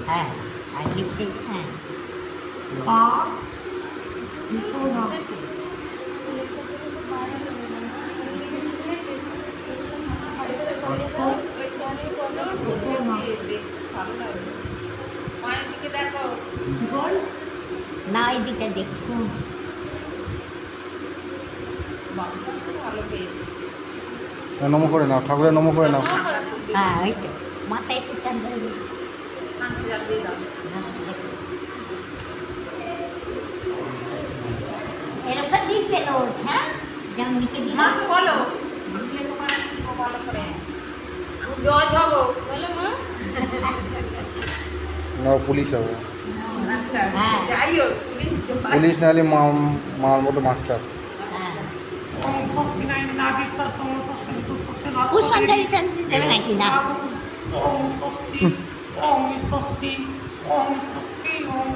হ্যাঁ আর লিখছে হ্যাঁ না এদিকে দেখছো নম করে নাও, ঠাকুরের নম করে নাও। হ্যাঁ ওই তো মাথায় একটু চান ধরবে এরকম লিখবে নোট হ্যাঁ যেমন লিখে দিলাম বলো ভালো করে জজ হবো বলো মা। না পুলিশ হবে, আচ্ছা হ্যাঁ। যাই হোক পুলিশ পুলিশ না হলে মার মতো মাস্টার। হ্যাঁ পুষ্পাঞ্জলি পুষ্পাঞ্জলি দেবে নাকি না ওম স্বস্তি ওম স্বস্তি ওম স্বস্তি ওম